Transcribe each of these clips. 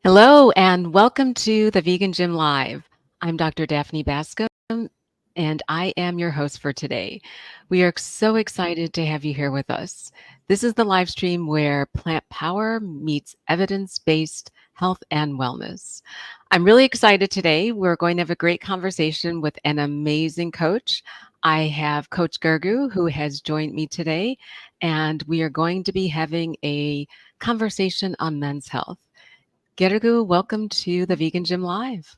Hello, and welcome to the Vegan Gym Live. I'm Dr. Daphne Bascom, and I am your host for today. We are so excited to have you here with us. This is the live stream where plant power meets evidence based health and wellness. I'm really excited today. We're going to have a great conversation with an amazing coach. I have Coach Gergo, who has joined me today, and we are going to be having a conversation on men's health. Gergo, welcome to the Vegan Gym Live.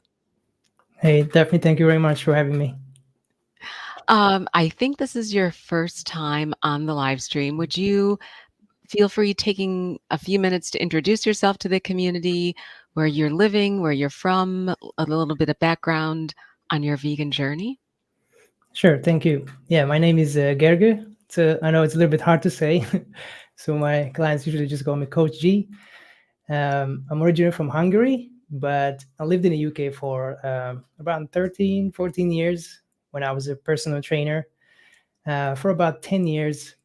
Hey, definitely. Thank you very much for having me. I think this is your first time on the live stream. Would you feel free taking a few minutes to introduce yourself to the community, where you're living, where you're from, a little bit of background on your vegan journey? Sure. Thank you. Yeah, my name is Gerge. I know it's a little bit hard to say. So my clients usually just call me Coach G. I'm originally from Hungary, but I lived in the UK for around 13, 14 years when I was a personal trainer. For about 10 years,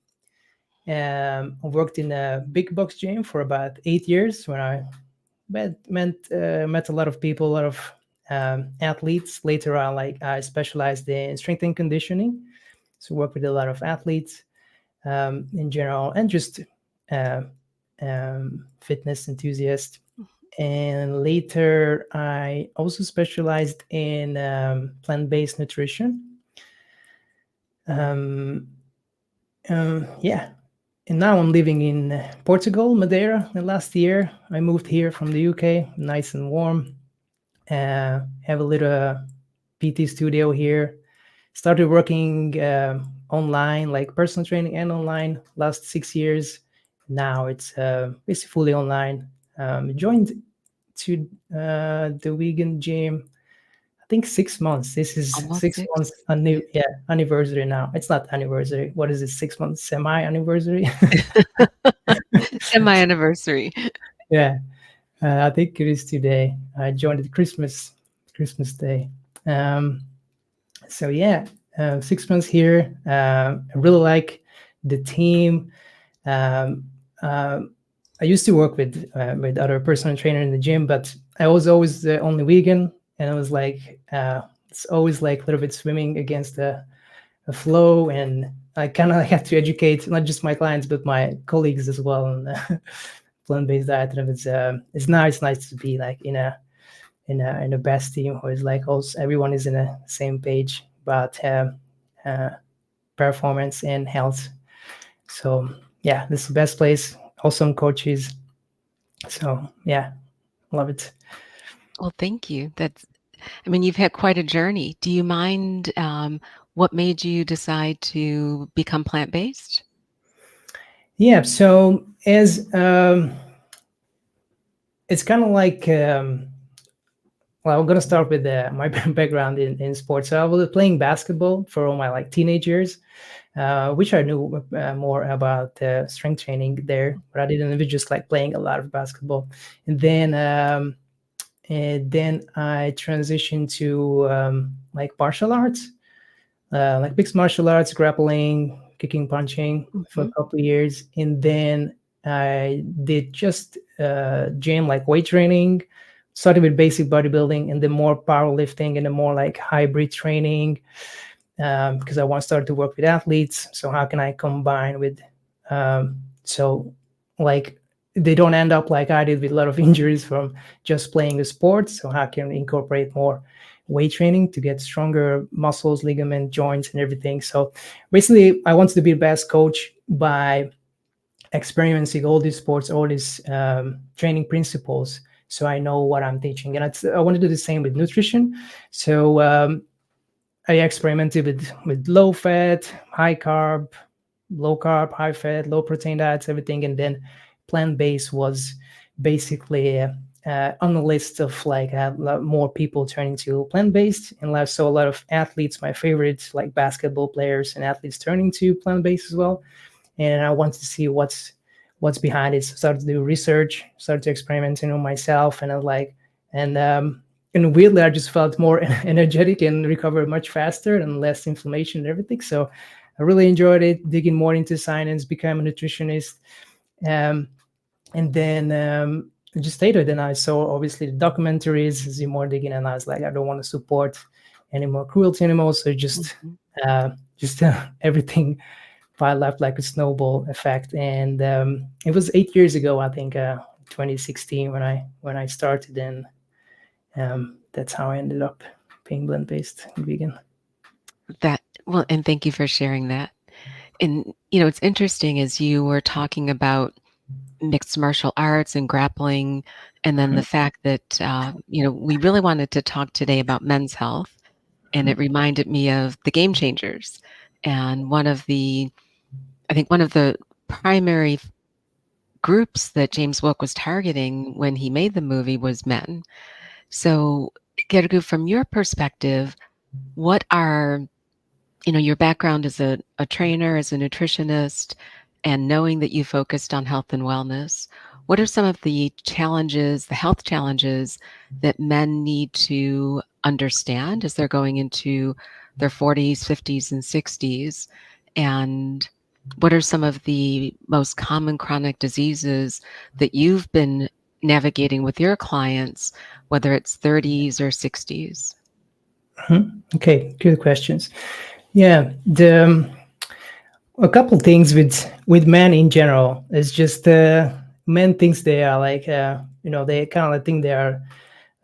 I worked in a big box gym for about 8 years when I met a lot of people, a lot of athletes. Later on, like I specialized in strength and conditioning, so work with a lot of athletes in general, and just uh, fitness enthusiasts. And later, I also specialized in plant-based nutrition. Um, yeah, and now I'm living in Portugal, Madeira. And last year, I moved here from the UK, nice and warm. Have a little PT studio here. Started working online, like personal training and online, last 6 years. Now it's basically fully online. Joined to the vegan gym. I think 6 months. This is Almost six six. months a new anniversary now. It's not anniversary. What is it? 6 months semi anniversary. Semi anniversary. Yeah, I think it is today. I joined at Christmas Day. Um, so yeah, 6 months here. I really like the team. Um, uh, I used to work with other personal trainer in the gym, but I was always the only vegan, and I was like, it's always like a little bit swimming against the flow, and I kind of have to educate not just my clients but my colleagues as well on plant-based diet. And it's nice to be like in a best team who is like also everyone is in the same page about uh, performance and health. So yeah, this is the best place. Awesome coaches. So yeah, love it. Well, thank you. I mean, you've had quite a journey. Do you mind what made you decide to become plant based? Yeah. So as it's kind of like well, I'm gonna start with my background in sports. So I was playing basketball for all my like teenage years, which I knew more about strength training there, but I didn't. It was just like playing a lot of basketball, and then I transitioned to like martial arts, like mixed martial arts, grappling, kicking, punching for a Mhm. couple of years, and then I did just gym like weight training. Started with basic bodybuilding, and then more powerlifting, and then more like hybrid training, because I want to start to work with athletes. So how can I combine with so like they don't end up like I did with a lot of injuries from just playing the sport. So how can we incorporate more weight training to get stronger muscles, ligament, joints, and everything? So basically, I wanted to be the best coach by experiencing all these sports, all these training principles. So I know what I'm teaching, and I want to do the same with nutrition. So I experimented with low fat, high carb, low carb, high fat, low protein diets, everything, and then plant based was basically on the list of like a lot more people turning to plant based, and I saw a lot of athletes, my favorites like basketball players and athletes turning to plant based as well, and I wanted to see what's behind it. So I started to do research, started to experiment, myself, and I was like, and and weirdly, I just felt more energetic and recovered much faster and less inflammation and everything. So I really enjoyed it, digging more into science, became a nutritionist, um, and then I just stayed with it. And I saw obviously the documentaries, see more digging, and I was like, I don't want to support any more cruelty anymore. So Mhm. just everything piled up like a snowball effect. And it was 8 years ago, I think, 2016 when I started, and that's how I ended up being plant-based and vegan. That well, and thank you for sharing that. And, it's interesting as you were talking about mixed martial arts and grappling, and then the fact that, we really wanted to talk today about men's health, and it reminded me of the Game Changers. And I think one of the primary groups that James Wilk was targeting when he made the movie was men. So, Gergu, from your perspective, what are your background as a trainer, as a nutritionist, and knowing that you focused on health and wellness, what are some of the challenges, the health challenges that men need to understand as they're going into their 40s, 50s, and 60s? And what are some of the most common chronic diseases that you've been navigating with your clients, whether it's 30s or 60s? Okay, good questions. Yeah, the a couple things with men in general is just men thinks they are like they kind of think they are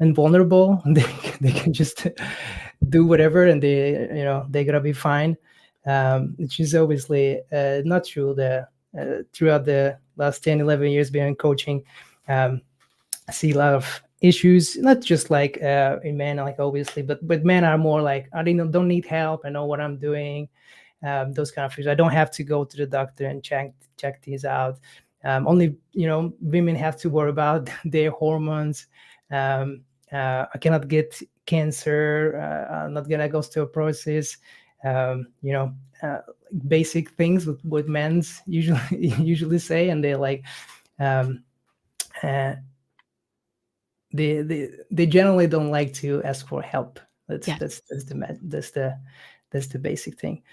invulnerable. They can just do whatever, and they're gonna be fine, which is obviously not true. The Throughout the last 10, 11 years being coaching, um, I see a lot of issues, not just like in men, like obviously, but men are more like, I don't need help, I know what I'm doing, those kind of things. I don't have to go to the doctor and check these out. Only women have to worry about their hormones. Um, I cannot get cancer. I'm not gonna go osteoporosis. Um, you know, uh, Basic things with men's usually usually say, and they're like. Um, uh, they generally don't like to ask for help. That's Yes. that's that's the that's the basic thing.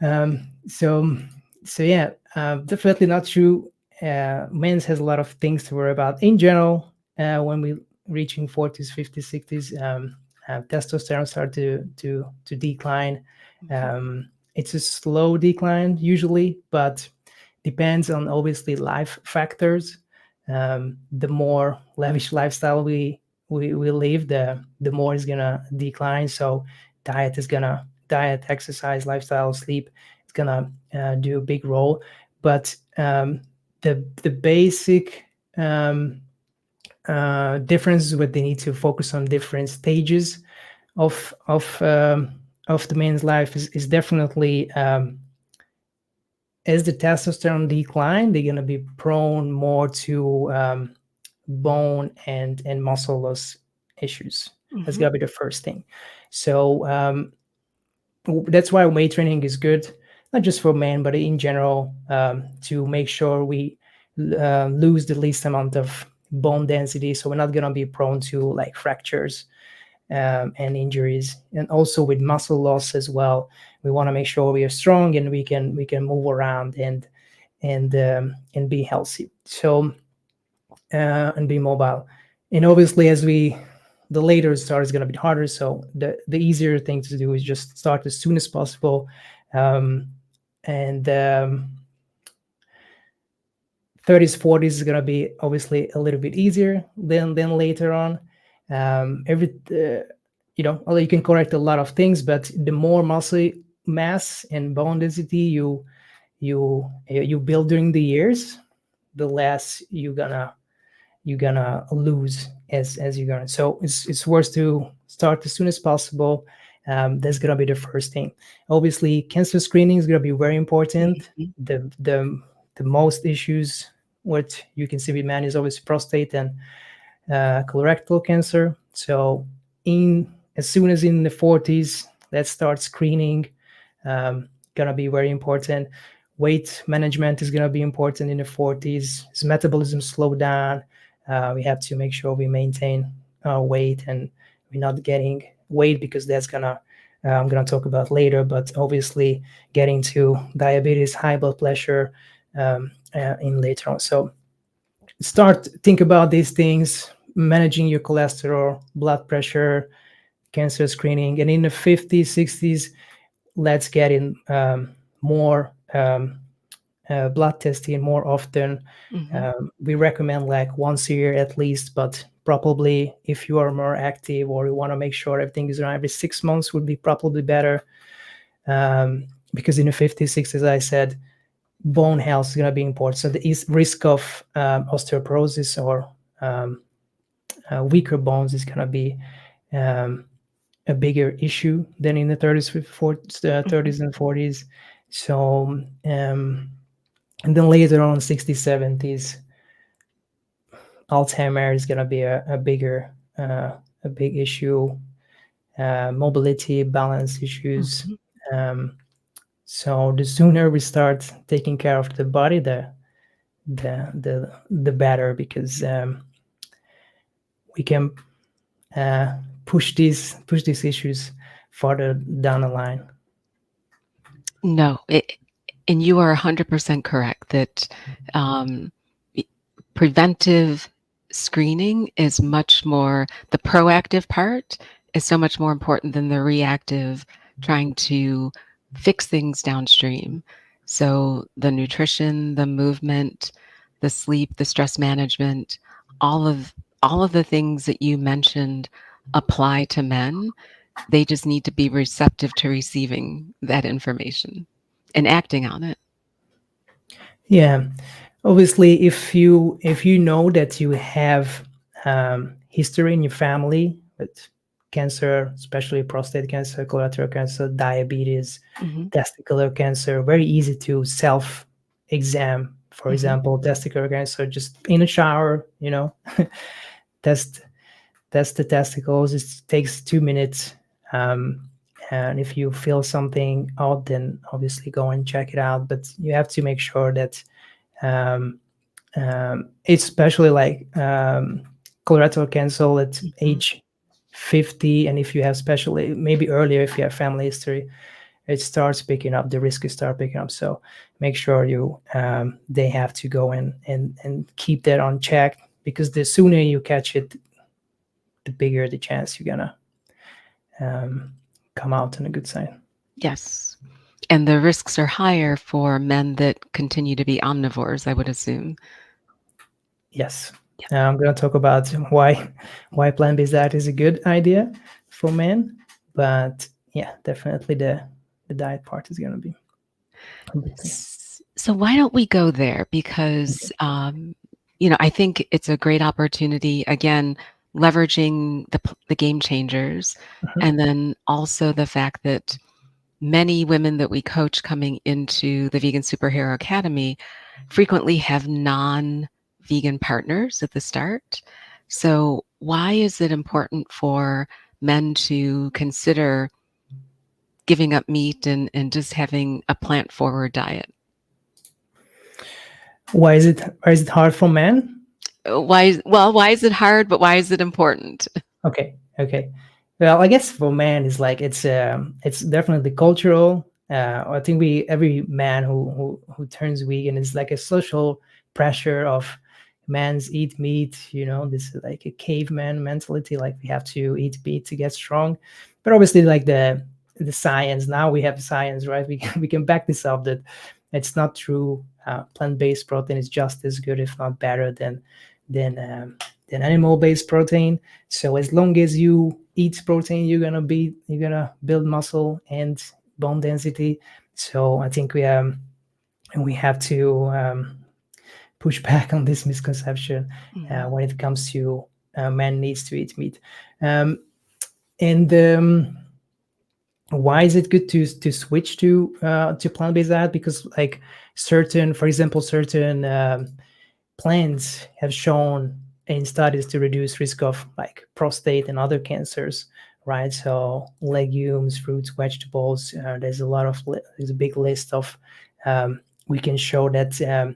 Um, so so yeah, definitely not true. Men's has a lot of things to worry about in general. When we reaching 40s, 50s, 60s, testosterone start to decline. Mhm. It's a slow decline usually, but depends on obviously life factors. The more lavish lifestyle we live, the more is gonna decline. So diet, exercise, lifestyle, sleep, it's gonna do a big role. But the basic difference is what they need to focus on different stages of the man's life is definitely as the testosterone decline, they're going to be prone more to bone and muscle loss issues. That's Mhm. got to be the first thing. So that's why weight training is good, not just for men, but in general, to make sure we lose the least amount of bone density. So we're not going to be prone to like fractures and injuries, and also with muscle loss as well. We want to make sure we are strong and we can move around and be healthy. So and be mobile. And obviously, as we the later start is going to be harder. So the easier thing to do is just start as soon as possible, um, and 30s 40s is going to be obviously a little bit easier than later on. Every Although you can correct a lot of things, but the more muscle mass and bone density you build during the years, the less you're gonna lose as you're gonna. So it's worth to start as soon as possible. That's gonna be the first thing. Obviously, cancer screening is gonna be very important. Mhm. The most issues what you can see with men is always prostate and colorectal cancer. So in as soon as in the 40s, let's start screening. Gonna be very important. Weight management is gonna be important in the 40s. As metabolism slow down, we have to make sure we maintain our weight and we're not getting weight because that's gonna I'm gonna talk about later. But obviously, getting to diabetes, high blood pressure in later on. So start think about these things, managing your cholesterol, blood pressure, cancer screening. And in the 50s, 60s, let's get in more blood testing more often. Hmm. We recommend like once a year at least, but probably if you are more active or you want to make sure everything is around every 6 months would be probably better. Because in the 50s, 60s, I said, bone health is going to be important. So the risk of osteoporosis or um, weaker bones is going to be um, a bigger issue than in the 30s, 40s, Hmm. 30s and 40s. So, and then later on, 60s, 70s, Alzheimer is going to be a big issue. Mobility, balance issues. Hmm. Um, so the sooner we start taking care of the body, the better, because we can uh, push these issues further down the line. No, and you are 100% correct that um, i- preventive screening is much more, the proactive part is so much more important than the reactive trying to fix things downstream. So the nutrition, the movement, the sleep, the stress management, all of all of the things that you mentioned apply to men. They just need to be receptive to receiving that information and acting on it. Yeah, obviously, if you know that you have history in your family with cancer, especially prostate cancer, colorectal cancer, diabetes, Mhm, testicular cancer, very easy to self exam. For mhm. example, testicular cancer, just in a shower, test test the testicles. It takes 2 minutes. Um, and if you feel something odd, then obviously go and check it out. But you have to make sure that um, it's especially like colorectal cancer at Mhm. age 50. And if you have, especially maybe earlier, if you have family history, it starts picking up, the risk is start picking up. So make sure they have to go in and keep that on check, because the sooner you catch it, the bigger the chance you're gonna um, come out on a good side. Yes, and the risks are higher for men that continue to be omnivores, I would assume. Yes. Yeah. I'm going to talk about why plant-based diet is a good idea for men, but yeah, definitely the diet part is going to be a big thing. So why don't we go there? Because, I think it's a great opportunity, again, leveraging the game changers, Mhm. and then also the fact that many women that we coach coming into the Vegan Superhero Academy frequently have non-vegan partners at the start. So why is it important for men to consider giving up meat and just having a plant-forward diet? Why is it hard for men? Why is it hard, but why is it important? Okay, okay. Well, I guess for man is like it's definitely cultural. I think we every man who turns vegan is like a social pressure of man's eat meat. This is like a caveman mentality. Like we have to eat meat to get strong. But obviously, like the science, now we have science, right? We can back this up that it's not true. Plant-based protein is just as good, if not better, than than animal-based protein. So as long as you eat protein, you're gonna build muscle and bone density. So I think we have to push back on this misconception Mhm, when it comes to man needs to eat meat. Um, and Why is it good to switch to plant-based diet? Because like for example, certain plants have shown in studies to reduce risk of like prostate and other cancers, right? So legumes, fruits, vegetables, there's a big list of we can show that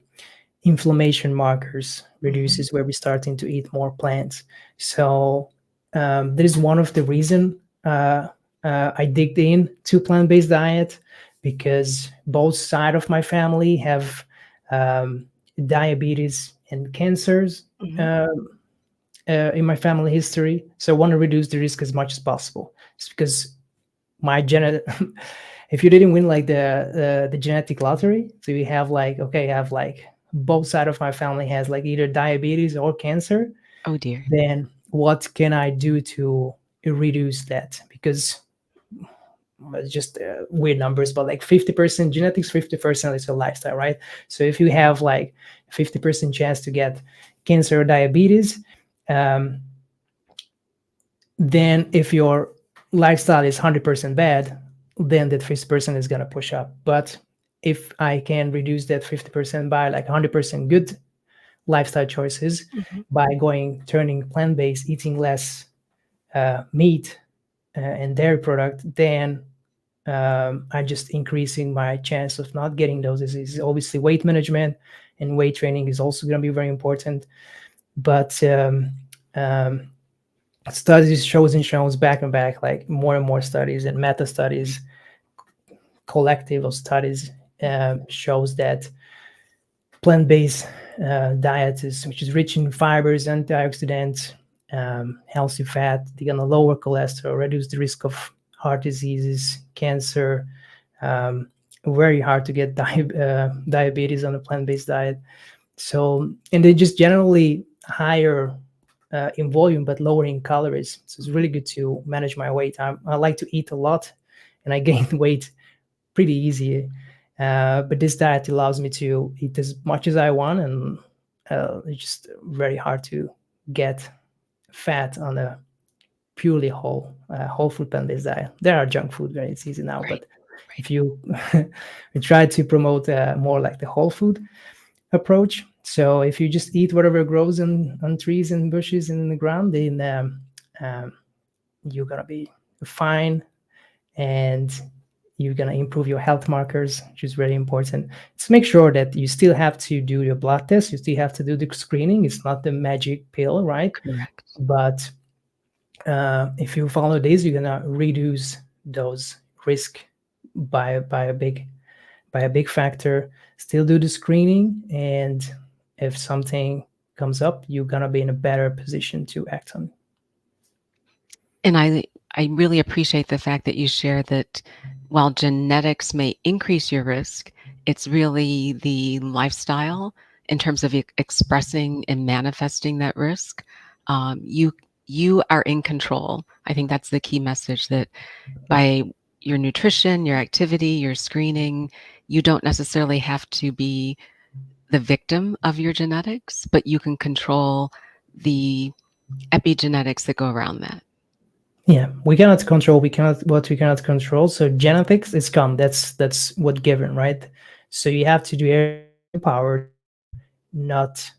inflammation markers mhm, reduces where we're starting to eat more plants. So that is one of the reason I digged in to plant-based diet, because both side of my family have diabetes and cancers Mhm. uh, in my family history. So I want to reduce the risk as much as possible. It's because my genetic, if you didn't win like the genetic lottery, so you have like, okay, I have like both side of my family has like either diabetes or cancer, Oh, dear. then what can I do to reduce that? Because it's just weird numbers, but like 50% genetics, 50% is a lifestyle, right? So if you have like 50% chance to get cancer or diabetes, um, then if your lifestyle is 100% bad, then that 50% is going to push up. But if I can reduce that 50% by like 100% good lifestyle choices Mhm. by turning plant-based, eating less meat and dairy product, then I just increasing my chance of not getting those diseases. Obviously, weight management and weight training is also going to be very important. But um, studies shows back and back, like more and more studies and meta studies, collective of studies shows that plant-based diet is which is rich in fibers, antioxidants, healthy fat. They're gonna lower cholesterol, reduce the risk of heart diseases, cancer. Um, Very hard to get diabetes on a plant-based diet. So, and they just generally higher in volume but lower in calories. So it's really good to manage my weight. I like to eat a lot, and I gain weight pretty easy. But this diet allows me to eat as much as I want, and it's just very hard to get fat on a purely whole food plant-based diet. There are junk food where it's easy now, Right. but Right. if you we try to promote more like the whole food approach. So if you just eat whatever grows on trees and bushes and in the ground, then um, you're gonna be fine, and you're gonna improve your health markers, which is very important. Just make sure that you still have to do your blood test. You still have to do the screening. It's not the magic pill, right? Correct. But if you follow this, you're gonna reduce those risk by a big factor. Still do the screening, and if something comes up, you're gonna be in a better position to act on. And I really appreciate the fact that you share that while genetics may increase your risk, it's really the lifestyle in terms of expressing and manifesting that risk. You are in control. I think that's the key message that by your nutrition, your activity, your screening, you don't necessarily have to be the victim of your genetics, but you can control the epigenetics that go around that. Yeah, we cannot control. We cannot what we cannot control. So genetics is come. That's what given, right? So you have to do everything in your power to not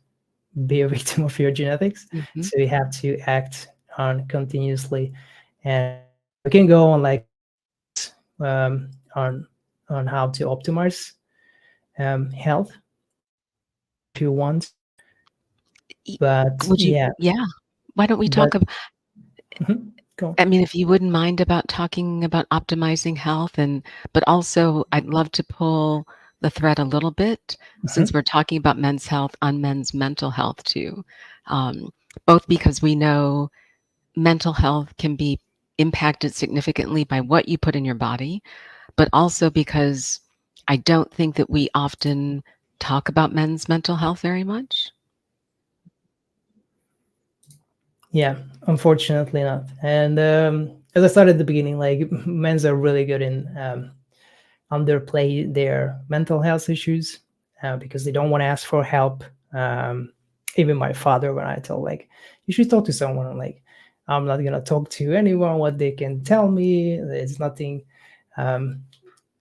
be a victim of your genetics. Mhm. So you have to act on continuously, and we can go on like topics on how to optimize health if you want. E But Would you yeah, yeah. Why don't we but talk ab go on. I mean, if you wouldn't mind about talking about optimizing health but also I'd love to pull the thread a little bit since Mhm. we're talking about men's health on men's mental health too. Um, Both because we know mental health can be impacted significantly by what you put in your body, but also because I don't think that we often talk about men's mental health very much. Yeah, unfortunately not. And as I started at the beginning, like men's are really good in underplay their mental health issues because they don't want to ask for help. Um, Even my father, when I tell like you should talk to someone, I'm like I'm not gonna talk to anyone. What they can tell me, there's nothing. Um,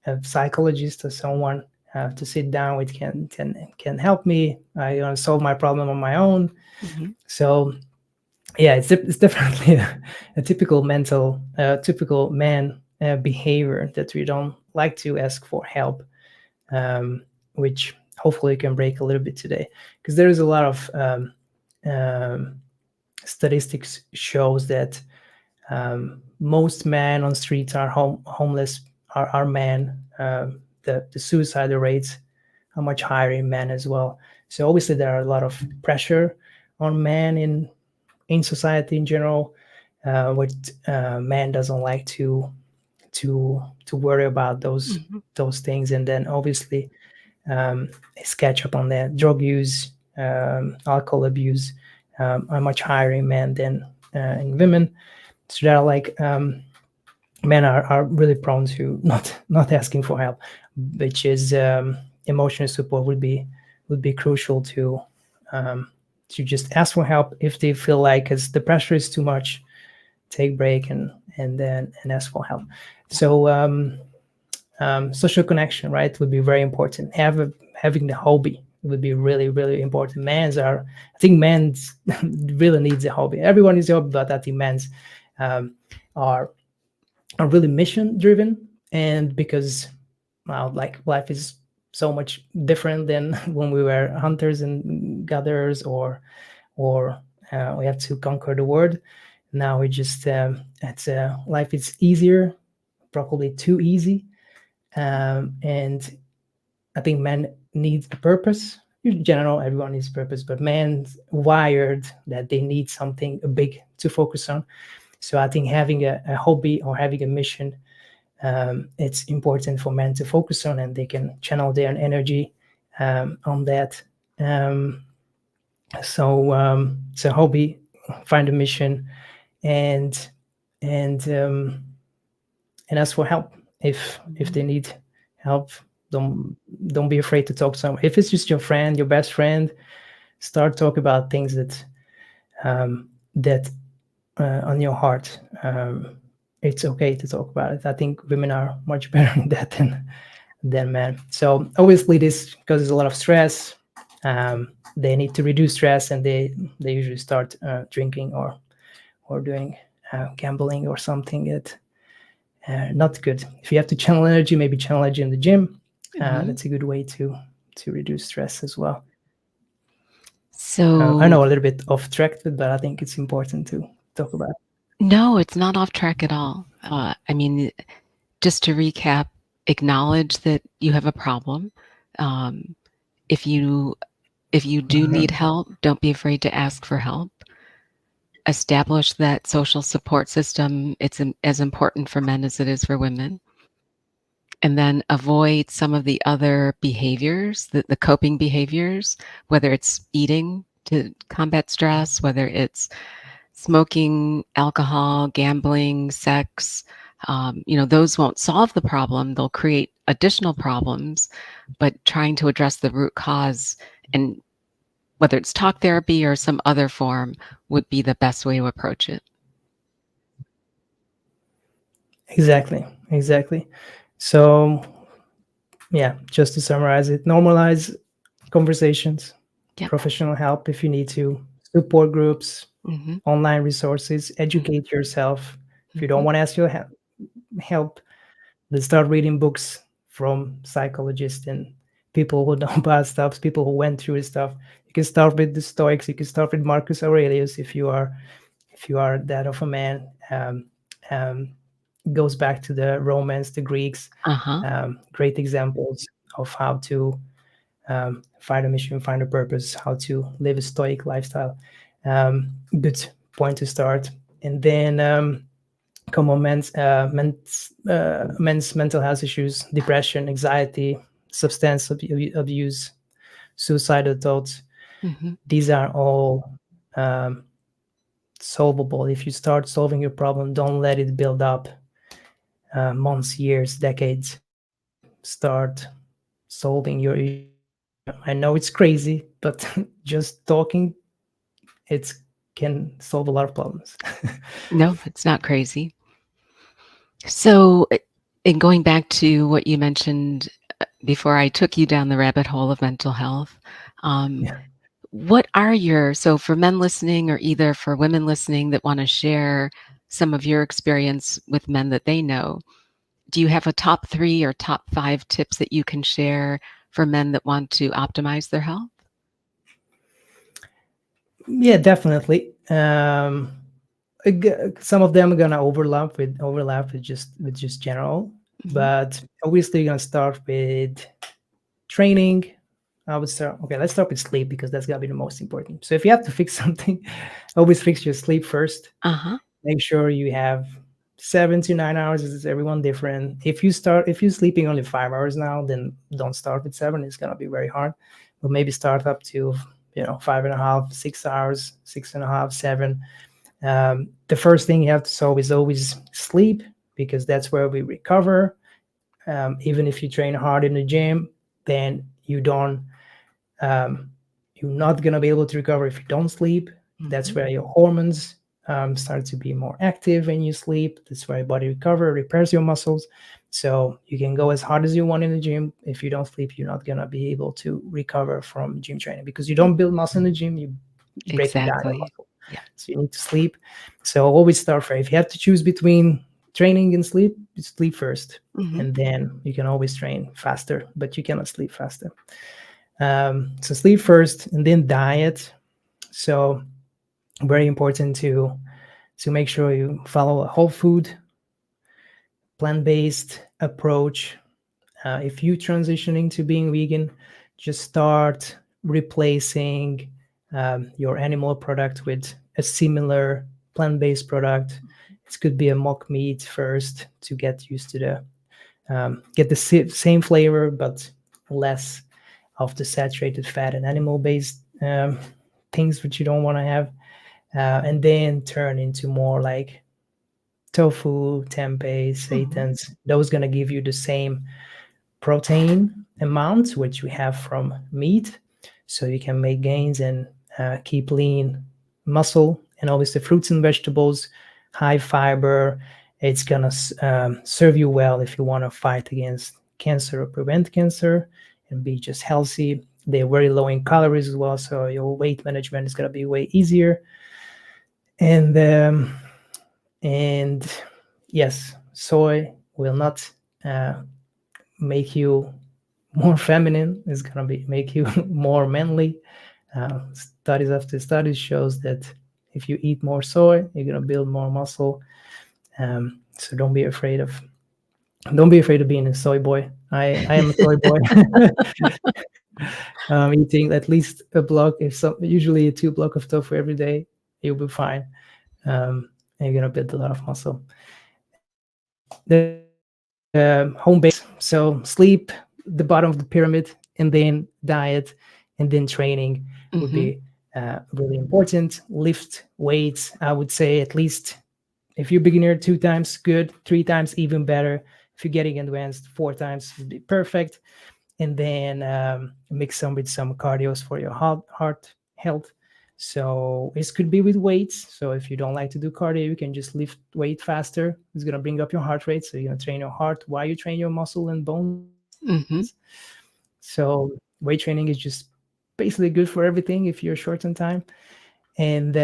a psychologist or someone to sit down with can help me. I solve my problem on my own. Mhm. So yeah, it's definitely a typical man behavior that we don't like to ask for help, um, which hopefully can break a little bit today, because there is a lot of um, statistics shows that most men on streets are homeless are men. The suicide rates are much higher in men as well. So obviously there are a lot of pressure on men in society in general. What man doesn't like to worry about Mhm. those things, and then obviously is catch up on that. Drug use, alcohol abuse are much higher in men than in women. So they're like men are really prone to not asking for help, which is emotional support would be crucial um, to just ask for help if they feel like as the pressure is too much, take break and then and ask for help. So social connection, right, would be very important. Having the hobby would be really really important. Men's are, I think men's really needs a hobby. Everyone needs a hobby, but I think men's um, are are really mission driven, and because well, like life is so much different than when we were hunters and gatherers, or we have to conquer the world. Now we just it's life is easier, probably too easy, and I think man needs a purpose. In general, everyone needs purpose, but man's wired that they need something big to focus on. So I think having a hobby or having a mission, it's important for men to focus on, and they can channel their energy on that. Um, so hobby, find a mission, and and and ask for help if Mhm. they need help. don't don't be afraid to talk to someone. If it's just your friend, your best friend, start talk about things that on your heart. It's okay to talk about it. I think women are much better in that than men. So obviously this causes a lot of stress. They need to reduce stress, and they usually start drinking or doing gambling or something that not good. If you have to channel energy, maybe channel energy in the gym. Mhm. That's a good way to reduce stress as well. I So, know a little bit off track, but I think it's important to talk about. no, it's not off track at all. I mean, just to recap, acknowledge that you have a problem. Um, if you if you do need Mhm. help, don't be afraid to ask for help. Establish that social support system. It's as important for men as it is for women. And then avoid some of the other behaviors, the coping behaviors, whether it's eating to combat stress, whether it's smoking, alcohol, gambling, sex. Those won't solve the problem. They'll create additional problems, but trying to address the root cause, and whether it's talk therapy or some other form, would be the best way to approach it. Exactly, exactly. So yeah, just to summarize it, normalize conversations, Yep. professional help if you need to, support groups, Hmm. online resources, Hmm. educate yourself. If you don't Hmm. want to ask your help, then start reading books from psychologists and people who know about stuff, people who went through this stuff. You can start with the Stoics. You can start with Marcus Aurelius if you are that of a man. Um, Goes back to the Romans, the Greeks, Uh-huh. great examples of how to find a mission, find a purpose, how to live a stoic lifestyle. Good point to start. And then common men's mental health issues, depression, anxiety, substance abuse, suicidal thoughts. Hmm. These are all um, solvable if you start solving your problem. Don't let it build up months, years, decades. Start solving your issue. I know it's crazy, but just talking, it can solve a lot of problems. No, it's not crazy. So, in going back to what you mentioned before I took you down the rabbit hole of mental health, um, Yeah. what are your, so for men listening or either for women listening that want to share some of your experience with men that they know, do you have a top three or top five tips that you can share for men that want to optimize their health? Yeah, definitely. Some of them are gonna overlap with just general, Hmm. but obviously you're gonna start with training, I would start. Okay, let's start with sleep because that's gotta be the most important. So if you have to fix something, always fix your sleep first. Uh-huh. Make sure you have 7 to 9 hours. This is everyone different. If you're sleeping only 5 hours now, then don't start with seven. It's gonna be very hard. But maybe start up to 5.5, 6 hours, 6.5, 7. The first thing you have to solve is always sleep because that's where we recover. Even if you train hard in the gym, then um, you're not gonna be able to recover if you don't sleep. That's Mhm. where your hormones start to be more active when you sleep. That's where your body repairs your muscles. So you can go as hard as you want in the gym. If you don't sleep, you're not gonna be able to recover from gym training because you don't build muscle in the gym. You're breaking down your Exactly. muscle. Yeah. So you need to sleep. So always start for if you have to choose between training and sleep, you sleep first, Mhm. and then you can always train faster, but you cannot sleep faster. So sleep first, and then diet. So very important to make sure you follow a whole food, plant-based approach. If you transitioning to being vegan, just start replacing your animal product with a similar plant-based product. It could be a mock meat first to get used to the get the same flavor but less of the saturated fat and animal-based things which you don't want to have, and then turn into more like tofu, tempeh, Mhm. seitans. Those gonna give you the same protein amount which we have from meat, so you can make gains and keep lean muscle. And obviously fruits and vegetables, high fiber. It's gonna serve you well if you want to fight against cancer or prevent cancer and be just healthy. They're very low in calories as well, so your weight management is gonna be way easier. And um, and yes, soy will not uh, make you more feminine. It's gonna be make you more manly. Studies after studies shows that if you eat more soy, you're gonna build more muscle. So don't be afraid of being a soy boy. I am a soy boy. Eating at least a block, if some usually 2 block of tofu every day, you'll be fine. And you're gonna build a lot of muscle. Then home base. So sleep, the bottom of the pyramid, and then diet, and then training would Mhm. be really important. Lift weights, I would say at least if you're beginner 2 times, good. 3 times, even better. If you're getting advanced, 4 times would be perfect. And then mix some with some cardios for your heart health. So this could be with weights. So if you don't like to do cardio, you can just lift weight faster. It's gonna bring up your heart rate. So you're gonna train your heart while you train your muscle and bones. Mhm. So weight training is just basically good for everything if you're short on time. And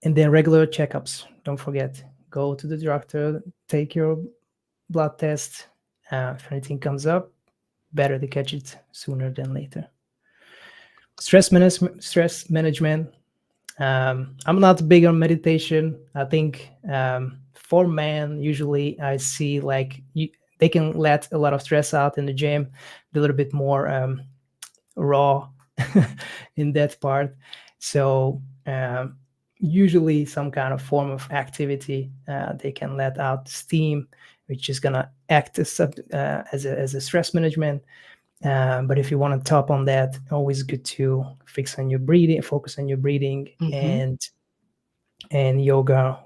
and then regular checkups. Don't forget, go to the doctor, take your blood test. If anything comes up, better to catch it sooner than later. Stress management. I'm not big on meditation. I think for men, usually I see like they can let a lot of stress out in the gym, be a little bit more raw in that part. So usually some kind of form of activity, they can let out steam, which is gonna act as a stress management. But if you want to top on that, always good to fix on your breathing, focus on your breathing, Mhm. and yoga,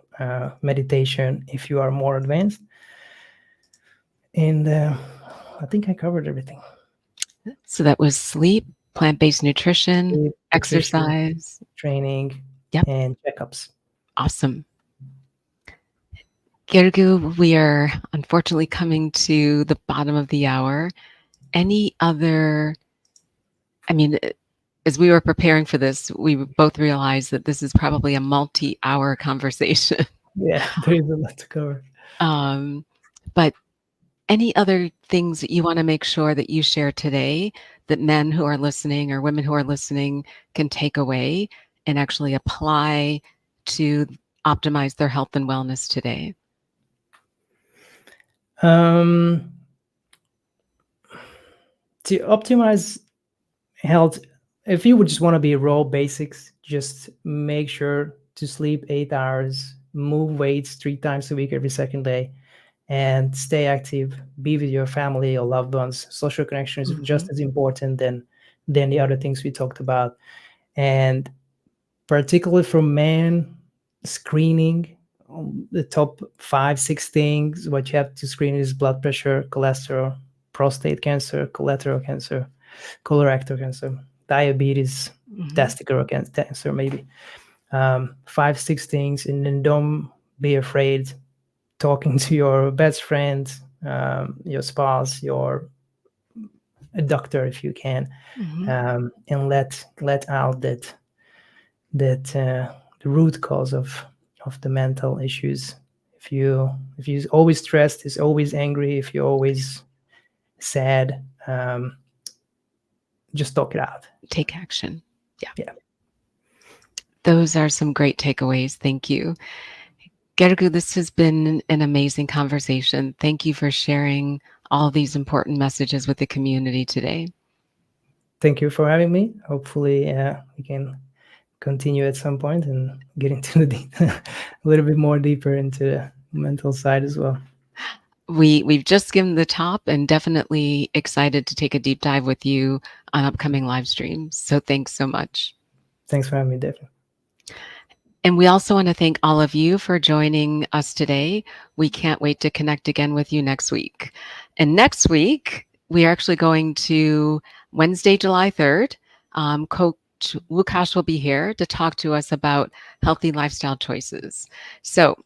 meditation if you are more advanced. And I think I covered everything. So that was sleep, plant-based nutrition, Sleep, nutrition, exercise. training, Yep. and checkups. Awesome. Gergu, we are unfortunately coming to the bottom of the hour. Any other, I mean, as we were preparing for this, we both realized that this is probably a multi-hour conversation. Yeah, there is a lot to cover. Um, but any other things that you want to make sure that you share today that men who are listening or women who are listening can take away and actually apply to optimize their health and wellness today? Um, to optimize health, if you would just want to be raw basics, just make sure to sleep 8 hours, move weights 3 times a week every second day, and stay active, be with your family or loved ones. Social connection is Mhm. just as important than the other things we talked about. And particularly for men, screening, the top 5 6 things what you have to screen is blood pressure, cholesterol, prostate cancer, colorectal cancer, diabetes, Mhm. testicular cancer, maybe 5 6 things. And then don't be afraid talking to your best friend, your spouse, your a doctor if you can, Mhm. and let out that the root cause of the mental issues. If you always stressed, is always angry, if you're always sad, just talk it out. Take action. Yeah. Yeah. Those are some great takeaways. Thank you. Gergu, this has been an amazing conversation. Thank you for sharing all these important messages with the community today. Thank you for having me. Hopefully, we can continue at some point and get into a little bit more deeper into the mental side as well. We've just skimmed the top and definitely excited to take a deep dive with you on upcoming live streams. So thanks so much. Thanks for having me, Devin. And we also want to thank all of you for joining us today. We can't wait to connect again with you next week. And next week, we are actually going to Wednesday, July 3rd. Coach Lukash will be here to talk to us about healthy lifestyle choices. So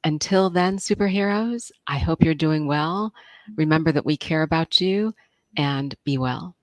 until then, superheroes, I hope you're doing well. Remember that we care about you and be well.